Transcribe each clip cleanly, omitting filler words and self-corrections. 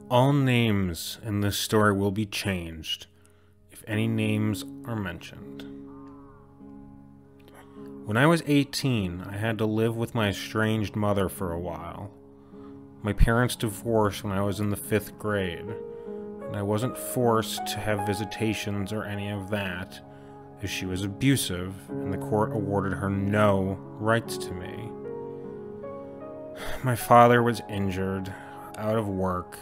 All names in this story will be changed if any names are mentioned. When I was 18, I had to live with my estranged mother for a while. My parents divorced when I was in the 5th grade, and I wasn't forced to have visitations or any of that, as she was abusive, and the court awarded her no rights to me. My father was injured, out of work,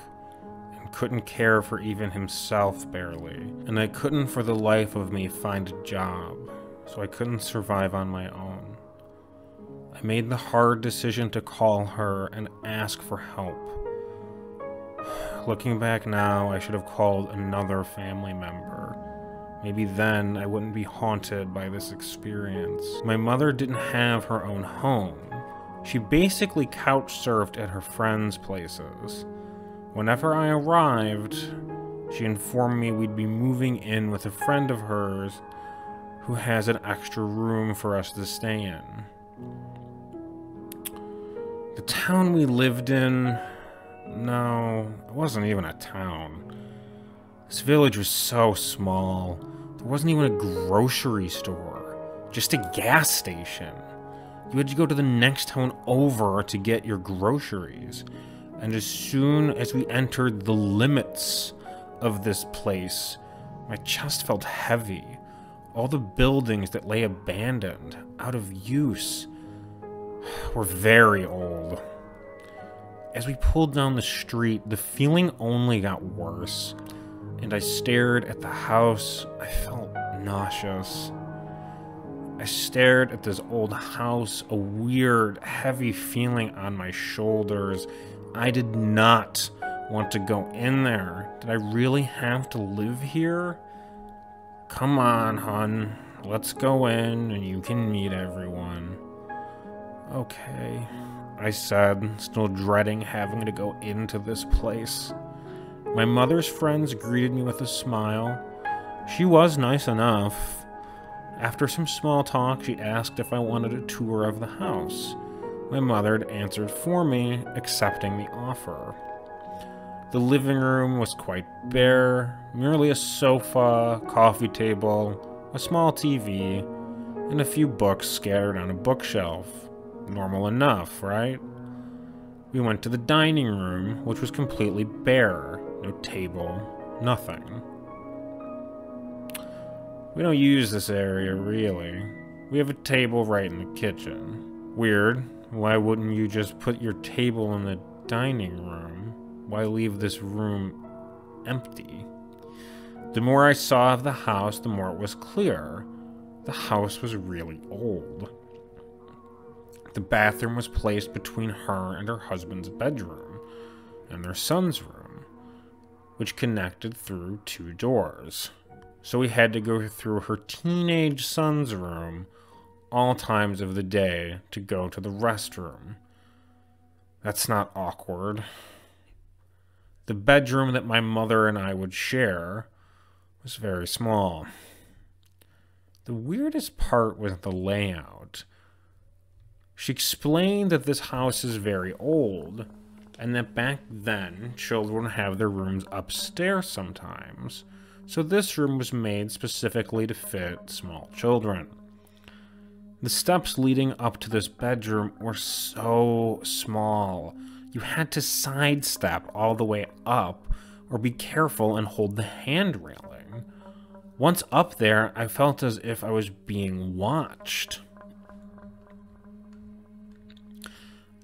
and couldn't care for even himself barely, and I couldn't for the life of me find a job, so I couldn't survive on my own. I made the hard decision to call her and ask for help. Looking back now, I should have called another family member. Maybe then I wouldn't be haunted by this experience. My mother didn't have her own home. She basically couch-surfed at her friends' places. Whenever I arrived, she informed me we'd be moving in with a friend of hers who has an extra room for us to stay in. The town we lived in, no, it wasn't even a town. This village was so small. There wasn't even a grocery store, just a gas station. You had to go to the next town over to get your groceries. And as soon as we entered the limits of this place, my chest felt heavy. All the buildings that lay abandoned, out of use, were very old. As we pulled down the street, the feeling only got worse, and I stared at the house. I felt nauseous. I stared at this old house, a weird, heavy feeling on my shoulders. I did not want to go in there. Did I really have to live here? Come on, hon. Let's go in and you can meet everyone. Okay, I said, still dreading having to go into this place. My mother's friends greeted me with a smile. She was nice enough. After some small talk, she asked if I wanted a tour of the house. My mother had answered for me, accepting the offer. The living room was quite bare, merely a sofa, coffee table, a small TV, and a few books scattered on a bookshelf. Normal enough, right? We went to the dining room, which was completely bare. No table, nothing. We don't use this area, really. We have a table right in the kitchen. Weird. Why wouldn't you just put your table in the dining room? Why leave this room empty? The more I saw of the house, the more it was clear. The house was really old. The bathroom was placed between her and her husband's bedroom and their son's room, which connected through 2 doors. So we had to go through her teenage son's room all times of the day to go to the restroom. That's not awkward. The bedroom that my mother and I would share was very small. The weirdest part was the layout. She explained that this house is very old, and that back then, children would have their rooms upstairs sometimes, so this room was made specifically to fit small children. The steps leading up to this bedroom were so small. You had to sidestep all the way up, or be careful and hold the hand railing. Once up there, I felt as if I was being watched.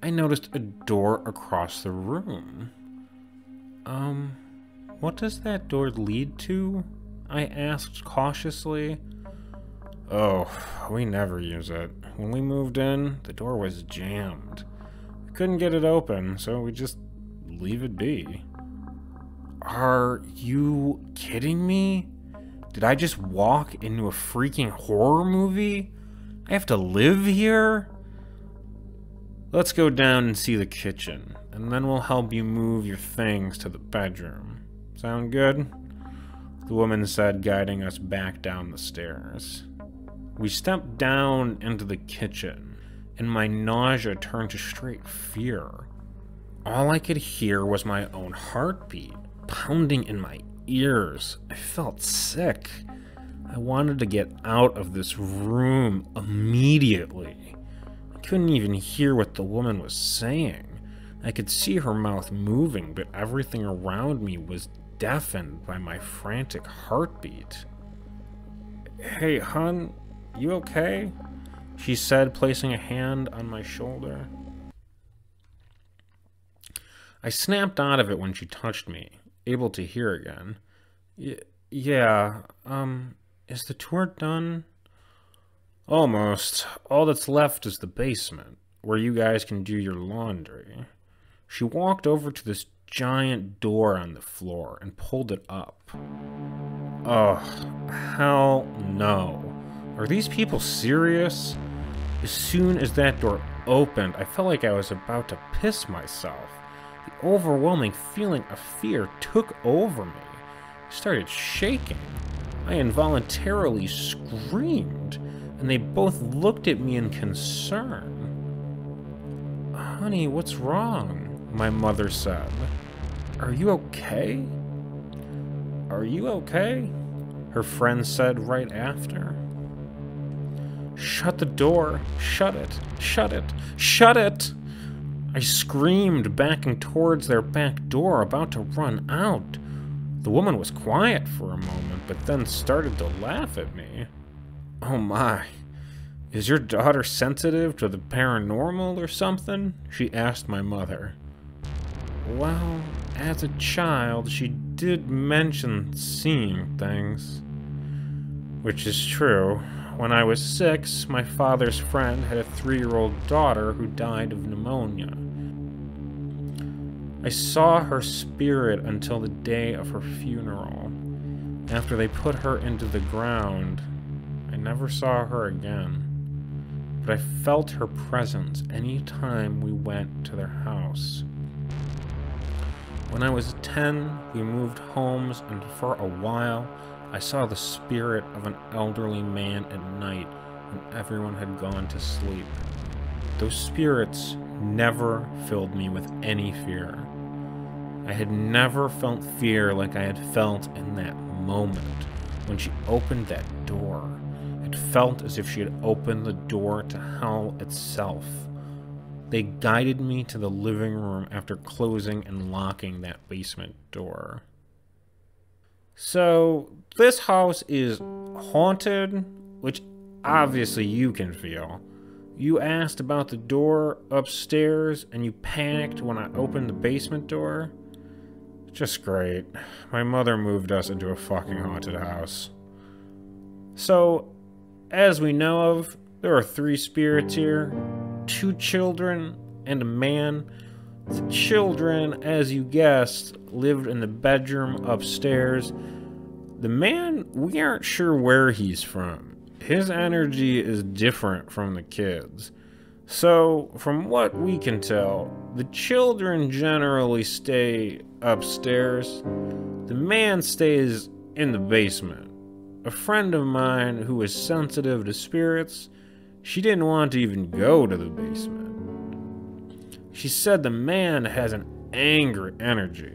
I noticed a door across the room. What does that door lead to? I asked cautiously. Oh, we never use it. When we moved in, the door was jammed. We couldn't get it open, so we just leave it be. Are you kidding me? Did I just walk into a freaking horror movie? I have to live here? Let's go down and see the kitchen, and then we'll help you move your things to the bedroom. Sound good? The woman said, guiding us back down the stairs. We stepped down into the kitchen, and my nausea turned to straight fear. All I could hear was my own heartbeat, pounding in my ears. I felt sick. I wanted to get out of this room immediately. I couldn't even hear what the woman was saying. I could see her mouth moving, but everything around me was deafened by my frantic heartbeat. "Hey, hon, you okay?" she said, placing a hand on my shoulder. I snapped out of it when she touched me, able to hear again. Yeah, is the tour done?" "Almost. All that's left is the basement, where you guys can do your laundry." She walked over to this giant door on the floor and pulled it up. Oh, hell no. Are these people serious? As soon as that door opened, I felt like I was about to piss myself. The overwhelming feeling of fear took over me. I started shaking. I involuntarily screamed, and they both looked at me in concern. "Honey, what's wrong?" my mother said. "Are you okay?" "Are you okay?" her friend said right after. "Shut the door. Shut it. Shut it. Shut it!" I screamed, backing towards their back door, about to run out. The woman was quiet for a moment, but then started to laugh at me. "Oh my. Is your daughter sensitive to the paranormal or something?" she asked my mother. "Well, as a child, she did mention seeing things." Which is true. When I was 6, my father's friend had a 3-year-old daughter who died of pneumonia. I saw her spirit until the day of her funeral. After they put her into the ground, I never saw her again. But I felt her presence any time we went to their house. When I was 10, we moved homes, and for a while, I saw the spirit of an elderly man at night when everyone had gone to sleep. Those spirits never filled me with any fear. I had never felt fear like I had felt in that moment when she opened that door. It felt as if she had opened the door to hell itself. They guided me to the living room after closing and locking that basement door. So, this house is haunted, which obviously you can feel. You asked about the door upstairs, and you panicked when I opened the basement door. Just great. My mother moved us into a fucking haunted house. So, as we know of, there are 3 spirits here, 2 children and a man. The children, as you guessed, lived in the bedroom upstairs. The man, we aren't sure where he's from. His energy is different from the kids. So, from what we can tell, the children generally stay upstairs. The man stays in the basement. A friend of mine who is sensitive to spirits, she didn't want to even go to the basement. She said the man has an angry energy,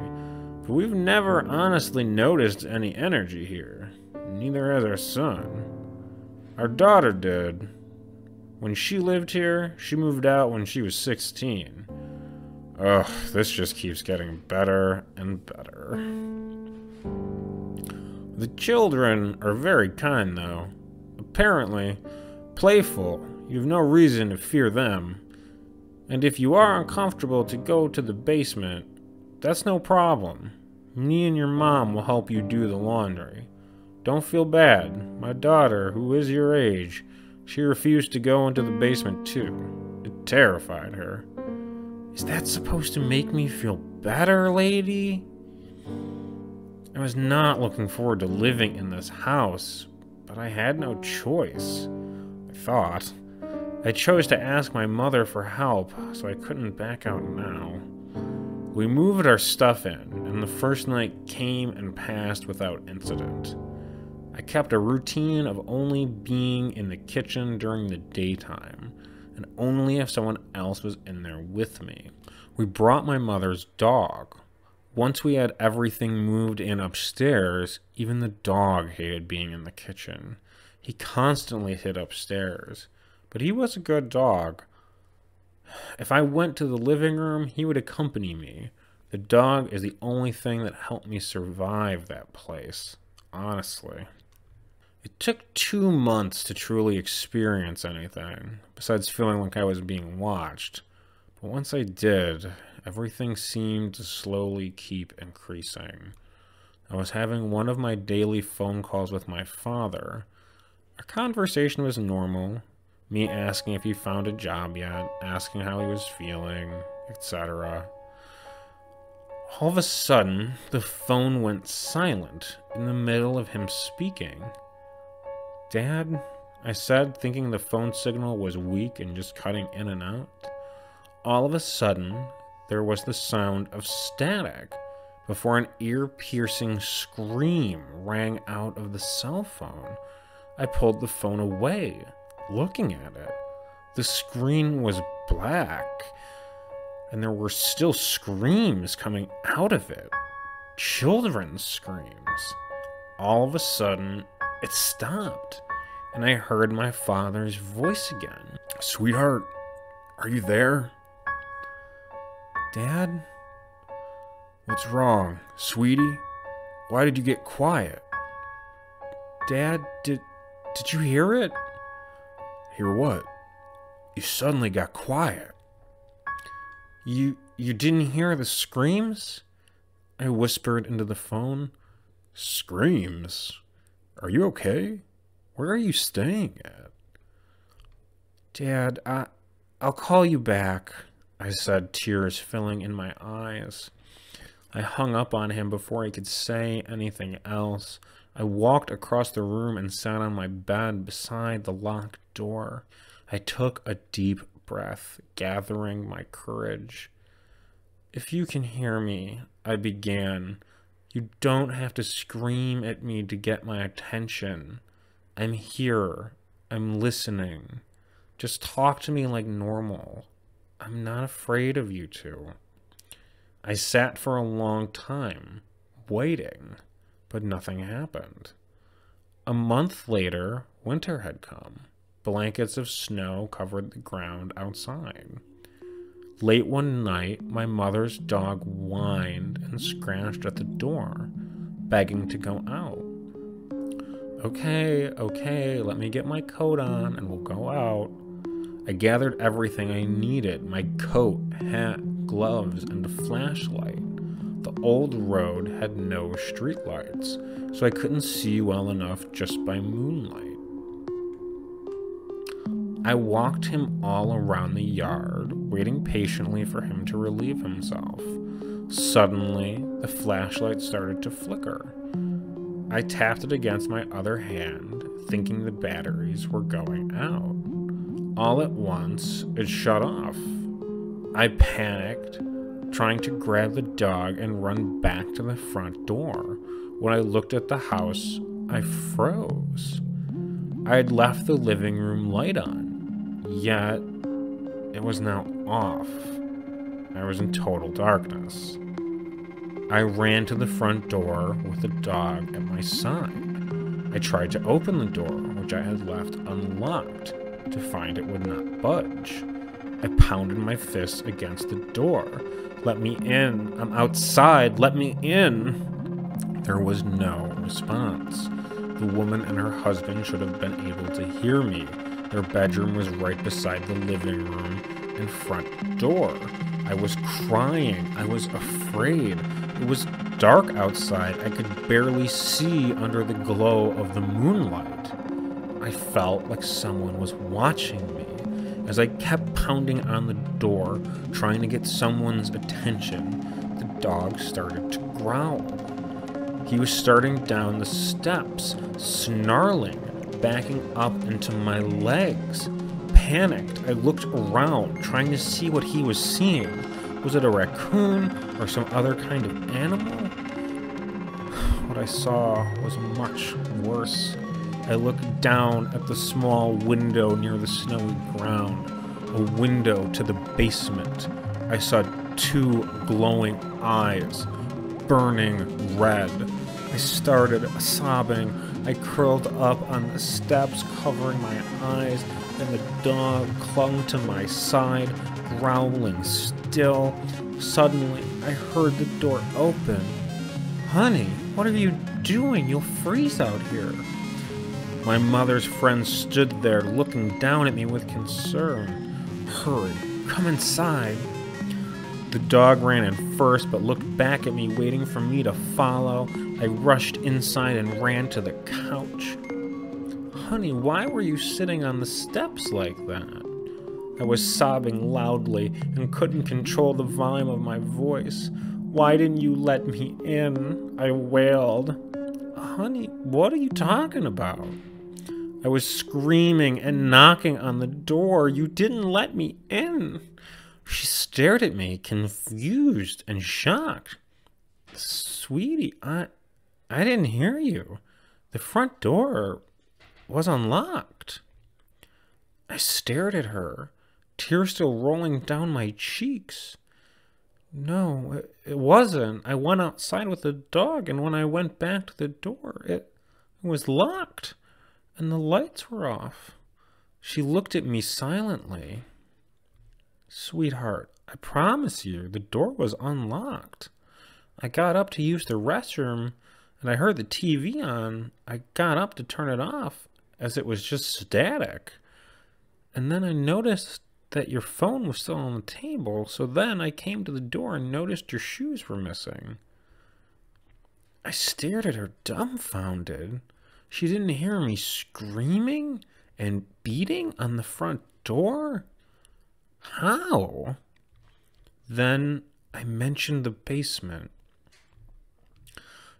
but we've never honestly noticed any energy here. Neither has our son. Our daughter did. When she lived here, she moved out when she was 16. Ugh, this just keeps getting better and better. The children are very kind, though. Apparently, playful. You've no reason to fear them. And if you are uncomfortable to go to the basement, that's no problem. Me and your mom will help you do the laundry. Don't feel bad. My daughter, who is your age, she refused to go into the basement too. It terrified her. Is that supposed to make me feel better, lady? I was not looking forward to living in this house, but I had no choice, I thought. I chose to ask my mother for help, so I couldn't back out now. We moved our stuff in, and the first night came and passed without incident. I kept a routine of only being in the kitchen during the daytime, and only if someone else was in there with me, We brought my mother's dog. Once we had everything moved in upstairs, even the dog hated being in the kitchen. He constantly hid upstairs, but he was a good dog. If I went to the living room, he would accompany me. The dog is the only thing that helped me survive that place, honestly. It took 2 months to truly experience anything, besides feeling like I was being watched. But once I did, everything seemed to slowly keep increasing. I was having one of my daily phone calls with my father. Our conversation was normal, me asking if he found a job yet, asking how he was feeling, etc. All of a sudden, the phone went silent in the middle of him speaking. "Dad," I said, thinking the phone signal was weak and just cutting in and out. All of a sudden, there was the sound of static before an ear-piercing scream rang out of the cell phone. I pulled the phone away, looking at it. The screen was black, and there were still screams coming out of it. Children's screams. All of a sudden, it stopped, and I heard my father's voice again. "Sweetheart, are you there?" "Dad? What's wrong, sweetie? Why did you get quiet?" "Dad, did you hear it?" "Hear what? You suddenly got quiet." You didn't hear the screams?" I whispered into the phone. "Screams? Are you okay? Where are you staying at?" "Dad, I'll call you back," I said, tears filling in my eyes. I hung up on him before he could say anything else. I walked across the room and sat on my bed beside the locked door. I took a deep breath, gathering my courage. "If you can hear me," I began, "you don't have to scream at me to get my attention. I'm here. I'm listening. Just talk to me like normal. I'm not afraid of you two." I sat for a long time, waiting, but nothing happened. A month later, winter had come. Blankets of snow covered the ground outside. Late one night, my mother's dog whined and scratched at the door, begging to go out. Okay, let me get my coat on and we'll go out." I gathered everything I needed, my coat, hat, gloves, and a flashlight. The old road had no streetlights, so I couldn't see well enough just by moonlight. I walked him all around the yard, waiting patiently for him to relieve himself. Suddenly, the flashlight started to flicker. I tapped it against my other hand, thinking the batteries were going out. All at once, it shut off. I panicked, trying to grab the dog and run back to the front door. When I looked at the house, I froze. I had left the living room light on, yet it was now off. I was in total darkness. I ran to the front door with the dog at my side. I tried to open the door, which I had left unlocked, to find it would not budge. I pounded my fists against the door. "Let me in! I'm outside! Let me in!" There was no response. The woman and her husband should have been able to hear me. Their bedroom was right beside the living room and front door. I was crying. I was afraid. It was dark outside. I could barely see under the glow of the moonlight. I felt like someone was watching me. As I kept pounding on the door, trying to get someone's attention, the dog started to growl. He was starting down the steps, snarling, backing up into my legs. Panicked, I looked around, trying to see what he was seeing. Was it a raccoon or some other kind of animal? What I saw was much worse. I looked down at the small window near the snowy ground, a window to the basement. I saw two glowing eyes, burning red. I started sobbing. I curled up on the steps, covering my eyes, and the dog clung to my side, growling still. Suddenly, I heard the door open. "Honey, what are you doing? You'll freeze out here." My mother's friend stood there, looking down at me with concern. "Hurry, come inside." The dog ran in first, but looked back at me, waiting for me to follow. I rushed inside and ran to the couch. "Honey, why were you sitting on the steps like that?" I was sobbing loudly and couldn't control the volume of my voice. "Why didn't you let me in?" I wailed. "Honey, what are you talking about?" I was screaming and knocking on the door. "You didn't let me in." She stared at me, confused and shocked. "Sweetie, I didn't hear you. The front door was unlocked." I stared at her, tears still rolling down my cheeks. "No, it wasn't. I went outside with the dog, and when I went back to the door, it was locked, and the lights were off." She looked at me silently. "Sweetheart, I promise you, the door was unlocked. I got up to use the restroom, and I heard the TV on. I got up to turn it off, as it was just static. And then I noticed that your phone was still on the table, so then I came to the door and noticed your shoes were missing." I stared at her dumbfounded. She didn't hear me screaming and beating on the front door? How? Then I mentioned the basement.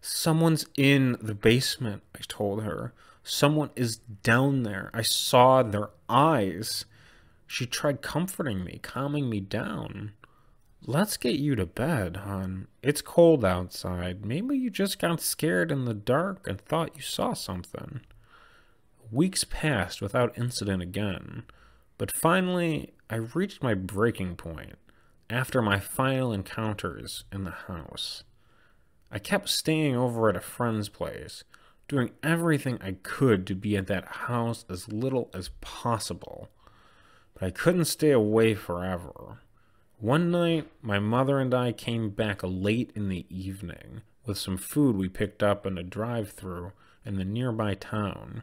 "Someone's in the basement," I told her. "Someone is down there. I saw their eyes." She tried comforting me, calming me down. "Let's get you to bed, hon. It's cold outside. Maybe you just got scared in the dark and thought you saw something." Weeks passed without incident again, but finally I reached my breaking point after my final encounters in the house. I kept staying over at a friend's place, doing everything I could to be at that house as little as possible. But I couldn't stay away forever. One night, my mother and I came back late in the evening with some food we picked up in a drive-thru in the nearby town.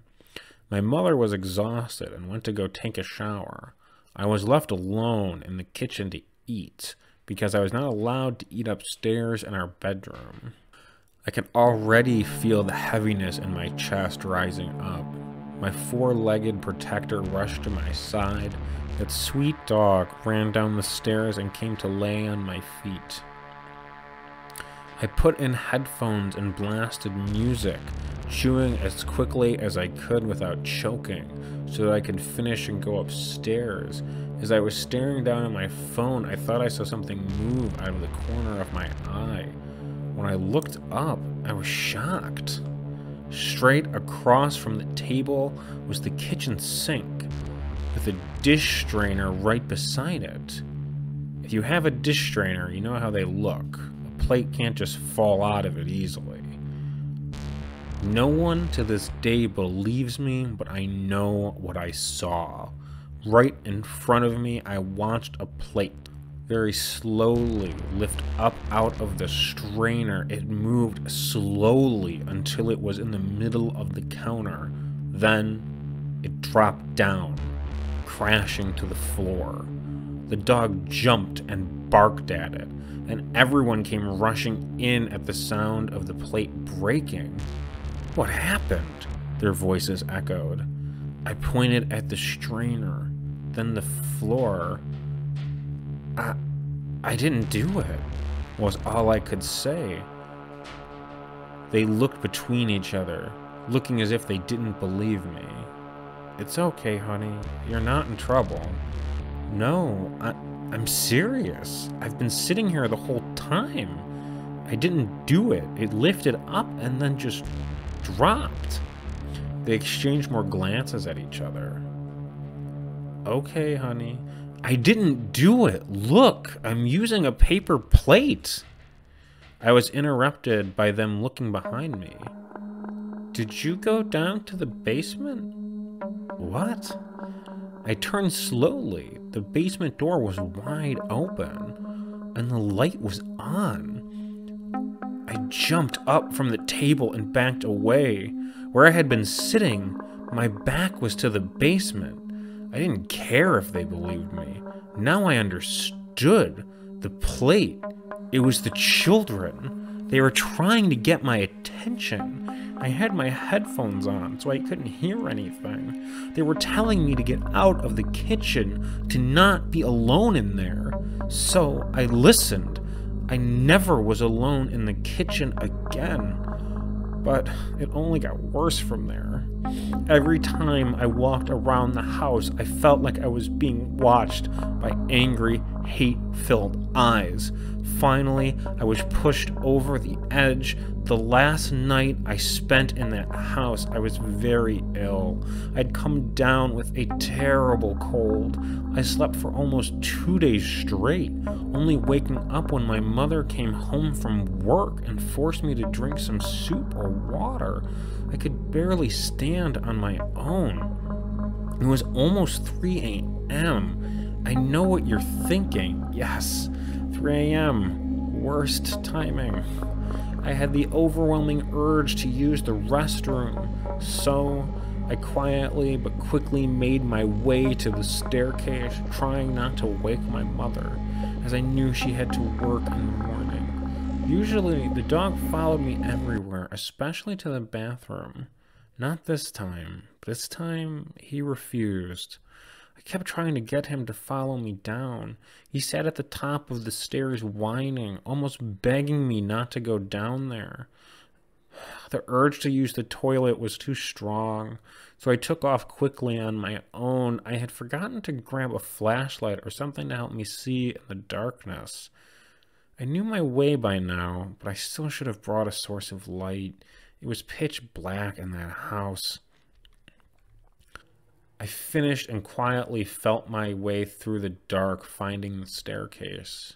My mother was exhausted and went to go take a shower. I was left alone in the kitchen to eat because I was not allowed to eat upstairs in our bedroom. I could already feel the heaviness in my chest rising up. My four-legged protector rushed to my side. That sweet dog ran down the stairs and came to lay on my feet. I put in headphones and blasted music, chewing as quickly as I could without choking, so that I could finish and go upstairs. As I was staring down at my phone, I thought I saw something move out of the corner of my eye. When I looked up, I was shocked. Straight across from the table was the kitchen sink, with a dish strainer right beside it. If you have a dish strainer, you know how they look. A plate can't just fall out of it easily. No one to this day believes me, but I know what I saw. Right in front of me, I watched a plate very slowly lift up out of the strainer. It moved slowly until it was in the middle of the counter. Then it dropped down, crashing to the floor. The dog jumped and barked at it, and everyone came rushing in at the sound of the plate breaking. "What happened?" their voices echoed. I pointed at the strainer, then the floor. I didn't do it, was all I could say. They looked between each other, looking as if they didn't believe me. "It's okay, honey. You're not in trouble." "No, I'm serious. I've been sitting here the whole time. I didn't do it. It lifted up and then just dropped." They exchanged more glances at each other. "Okay, honey. I didn't do it. Look, I'm using a paper plate. I was interrupted by them looking behind me. Did you go down to the basement? What? I turned slowly. The basement door was wide open, and the light was on. I jumped up from the table and backed away. Where I had been sitting, my back was to the basement. I didn't care if they believed me. Now I understood. The plate. It was the children. They were trying to get my attention. I had my headphones on, so I couldn't hear anything. They were telling me to get out of the kitchen, to not be alone in there. So I listened. I never was alone in the kitchen again. But it only got worse from there. Every time I walked around the house, I felt like I was being watched by angry, hate-filled eyes. Finally, I was pushed over the edge. The last night I spent in that house, I was very ill. I'd come down with a terrible cold. I slept for almost 2 days straight, only waking up when my mother came home from work and forced me to drink some soup or water. I could barely stand on my own. It was almost 3 a.m. I know what you're thinking. Yes, 3 a.m. Worst timing. I had the overwhelming urge to use the restroom, so I quietly but quickly made my way to the staircase, trying not to wake my mother, as I knew she had to work in the morning. Usually, the dog followed me everywhere, especially to the bathroom. Not this time. This time, he refused. I kept trying to get him to follow me down. He sat at the top of the stairs whining, almost begging me not to go down there. The urge to use the toilet was too strong, so I took off quickly on my own. I had forgotten to grab a flashlight or something to help me see in the darkness. I knew my way by now, but I still should have brought a source of light. It was pitch black in that house. I finished and quietly felt my way through the dark, finding the staircase.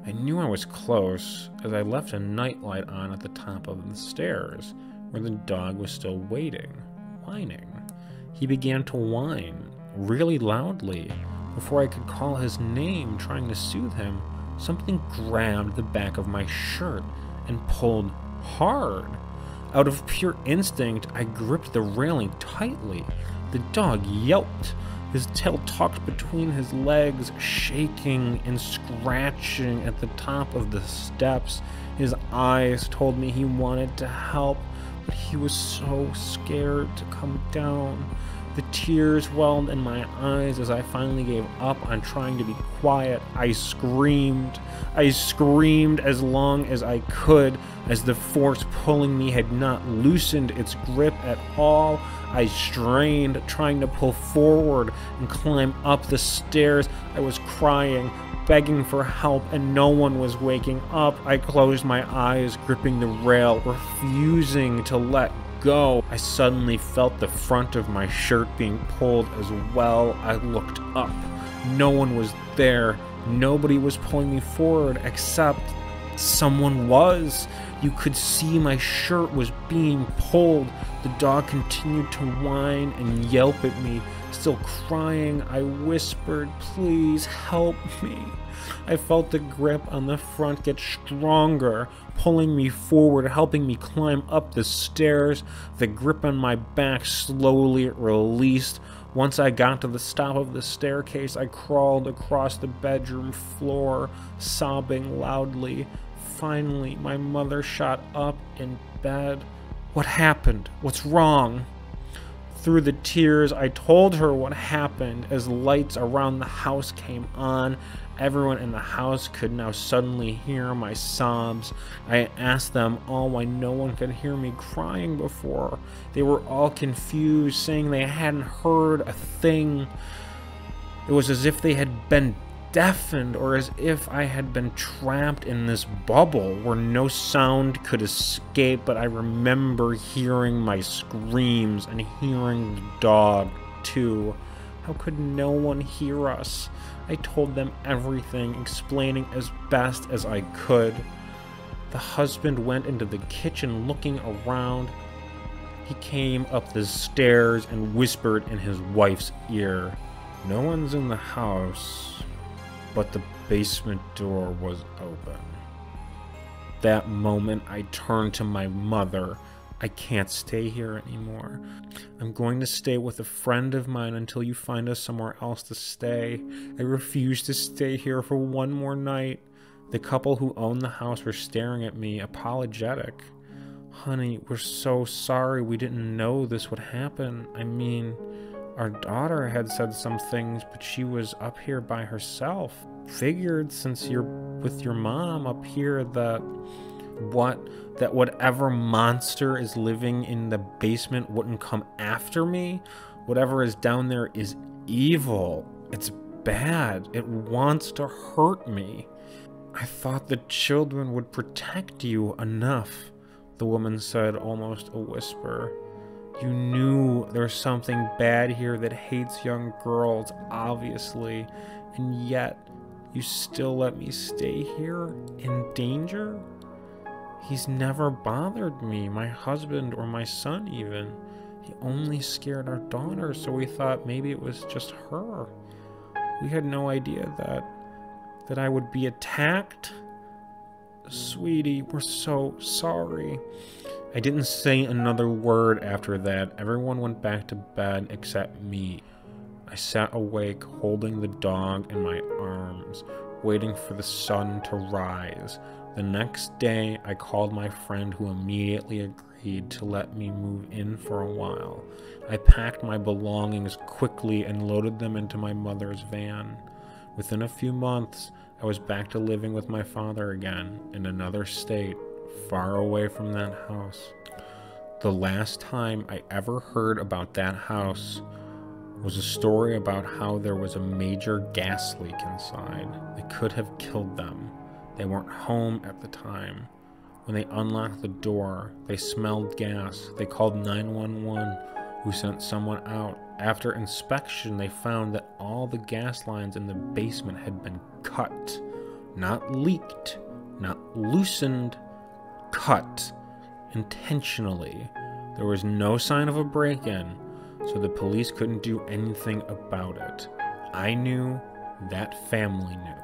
I knew I was close, as I left a nightlight on at the top of the stairs, where the dog was still waiting, whining. He began to whine, really loudly. Before I could call his name, trying to soothe him, something grabbed the back of my shirt and pulled hard. Out of pure instinct, I gripped the railing tightly. The dog yelped. His tail tucked between his legs, shaking and scratching at the top of the steps. His eyes told me he wanted to help, but he was so scared to come down. The tears welled in my eyes as I finally gave up on trying to be quiet. I screamed. I screamed as long as I could, as the force pulling me had not loosened its grip at all. I strained, trying to pull forward and climb up the stairs. I was crying, begging for help, and no one was waking up. I closed my eyes, gripping the rail, refusing to let go. I suddenly felt the front of my shirt being pulled as well. I looked up. No one was there. Nobody was pulling me forward, except someone was. You could see my shirt was being pulled. The dog continued to whine and yelp at me. Still crying, I whispered, "Please help me." I felt the grip on the front get stronger, pulling me forward, helping me climb up the stairs. The grip on my back slowly released. Once I got to the top of the staircase, I crawled across the bedroom floor, sobbing loudly. Finally, my mother shot up in bed. "What happened? What's wrong?" Through the tears, I told her what happened as lights around the house came on. Everyone in the house could now suddenly hear my sobs. I asked them all why no one could hear me crying before. They were all confused, saying they hadn't heard a thing. It was as if they had been deafened, or as if I had been trapped in this bubble where no sound could escape, but I remember hearing my screams and hearing the dog too. How could no one hear us? I told them everything, explaining as best as I could. The husband went into the kitchen looking around. He came up the stairs and whispered in his wife's ear. No one's in the house, but the basement door was open. That moment, I turned to my mother. I can't stay here anymore. I'm going to stay with a friend of mine until you find us somewhere else to stay. I refuse to stay here for one more night. The couple who owned the house were staring at me, apologetic. Honey, we're so sorry. We didn't know this would happen. I mean, our daughter had said some things, but she was up here by herself. Figured since you're with your mom up here that whatever monster is living in the basement wouldn't come after me. Whatever is down there is evil. It's bad. It wants to hurt me. I thought the children would protect you enough, the woman said, almost a whisper. You knew there's something bad here that hates young girls, obviously, and yet you still let me stay here in danger? He's never bothered me, my husband or my son even. He only scared our daughter, so we thought maybe it was just her. We had no idea that I would be attacked. Sweetie, we're so sorry. I didn't say another word after that. Everyone went back to bed except me. I sat awake, holding the dog in my arms, waiting for the sun to rise. The next day, I called my friend, who immediately agreed to let me move in for a while. I packed my belongings quickly and loaded them into my mother's van. Within a few months, I was back to living with my father again, in another state, far away from that house. The last time I ever heard about that house was a story about how there was a major gas leak inside that could have killed them. They weren't home at the time. When they unlocked the door, they smelled gas. They called 911, who sent someone out. After inspection, they found that all the gas lines in the basement had been cut. Not leaked, not loosened, cut intentionally. There was no sign of a break-in, so the police couldn't do anything about it. I knew, that family knew.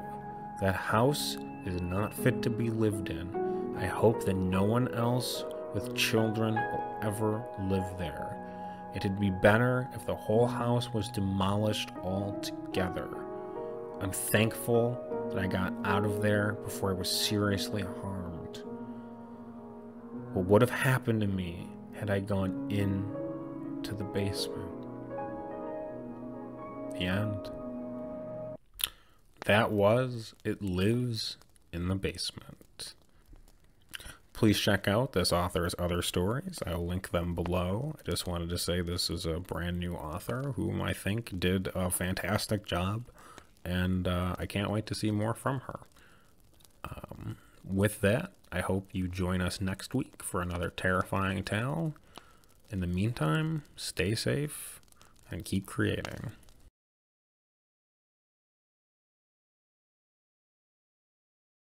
That house is not fit to be lived in. I hope that no one else with children will ever live there. It'd be better if the whole house was demolished altogether. I'm thankful that I got out of there before I was seriously harmed. What would have happened to me had I gone into the basement? The end. That was It Lives in the Basement. Please check out this author's other stories. I'll link them below. I just wanted to say this is a brand new author whom I think did a fantastic job, and I can't wait to see more from her. With that, I hope you join us next week for another terrifying tale. In the meantime, stay safe and keep creating.